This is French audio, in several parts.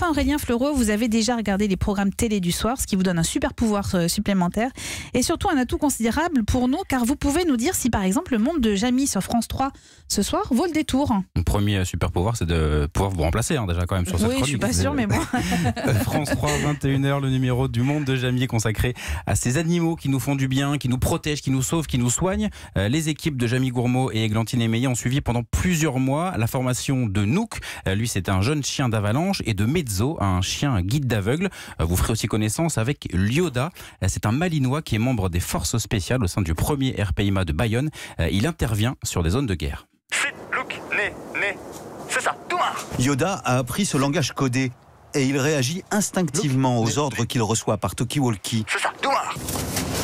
enfin, Aurélien Fleureau, vous avez déjà regardé les programmes télé du soir, ce qui vous donne un super pouvoir supplémentaire et surtout un atout considérable pour nous, car vous pouvez nous dire si par exemple le monde de Jamie sur France 3 ce soir vaut le détour. Mon premier super pouvoir, c'est de pouvoir vous remplacer déjà quand même sur cette chronique. Oui, je suis pas sûre, mais bon. France 3, 21h, le numéro du monde de Jamie consacré à ces animaux qui nous font du bien, qui nous protègent, qui nous sauvent, qui nous soignent. Les équipes de Jamie Gourmaud et Églantine Émeillé ont suivi pendant plusieurs mois la formation de Nook. Lui, c'est un jeune chien d'avalanche, et de Mezzo, un chien guide d'aveugle. Vous ferez aussi connaissance avec Lyoda. C'est un Malinois qui est membre des forces spéciales au sein du 1er RPIMA de Bayonne. Il intervient sur des zones de guerre. Sit, look, né, c'est ça, tout noir. Yoda a appris ce langage codé et il réagit instinctivement aux ordres qu'il reçoit par talkie-walkie. C'est ça, tout noir.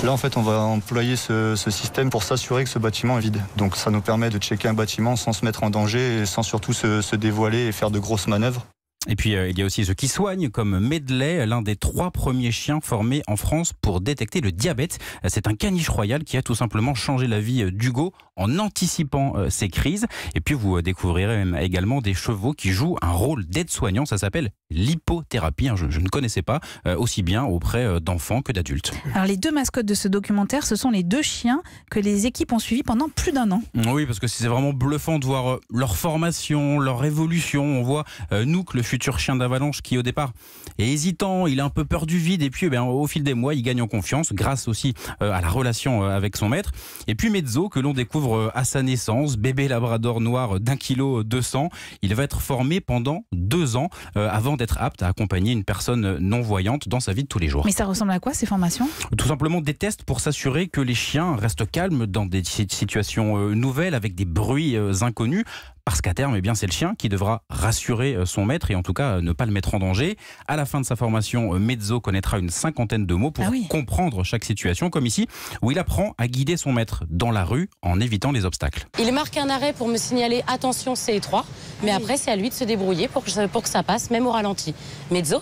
Là, en fait, on va employer ce système pour s'assurer que ce bâtiment est vide. Donc ça nous permet de checker un bâtiment sans se mettre en danger et sans surtout se dévoiler et faire de grosses manœuvres. Et puis, il y a aussi ceux qui soignent, comme Medley, l'un des 3 premiers chiens formés en France pour détecter le diabète. C'est un caniche royal qui a tout simplement changé la vie d'Hugo en anticipant ces crises. Et puis, vous découvrirez également des chevaux qui jouent un rôle d'aide-soignant. Ça s'appelle l'hypothérapie. Je ne connaissais pas, aussi bien auprès d'enfants que d'adultes. Alors, les 2 mascottes de ce documentaire, ce sont les 2 chiens que les équipes ont suivis pendant plus d'1 an. Oui, parce que c'est vraiment bluffant de voir leur formation, leur évolution. On voit Nook, le futur chien d'avalanche, qui au départ est hésitant, il a un peu peur du vide, et puis au fil des mois il gagne en confiance grâce aussi à la relation avec son maître. Et puis Mezzo, que l'on découvre à sa naissance, bébé labrador noir d'1,2 kg, il va être formé pendant 2 ans avant d'être apte à accompagner une personne non-voyante dans sa vie de tous les jours. Mais ça ressemble à quoi ces formations ? Tout simplement des tests pour s'assurer que les chiens restent calmes dans des situations nouvelles avec des bruits inconnus. Parce qu'à terme, c'est le chien qui devra rassurer son maître et en tout cas ne pas le mettre en danger. À la fin de sa formation, Mezzo connaîtra une 50aine de mots pour comprendre chaque situation, comme ici, où il apprend à guider son maître dans la rue en évitant les obstacles. Il marque un arrêt pour me signaler « Attention, c'est étroit », mais après c'est à lui de se débrouiller pour que ça passe, même au ralenti. Mezzo,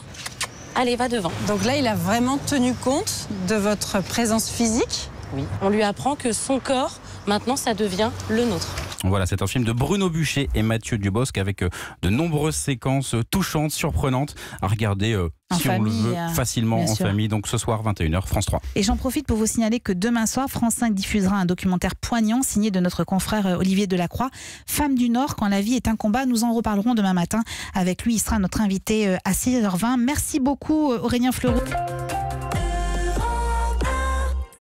allez, va devant. Donc là, il a vraiment tenu compte de votre présence physique ? Oui, on lui apprend que son corps, maintenant, ça devient le nôtre. Voilà, c'est un film de Bruno Buchet et Mathieu Dubosc avec de nombreuses séquences touchantes, surprenantes à regarder si on le veut facilement en famille. Donc ce soir 21h, France 3. Et j'en profite pour vous signaler que demain soir, France 5 diffusera un documentaire poignant signé de notre confrère Olivier Delacroix, Femme du Nord, quand la vie est un combat. Nous en reparlerons demain matin avec lui. Il sera notre invité à 6h20. Merci beaucoup Aurélien Fleureau.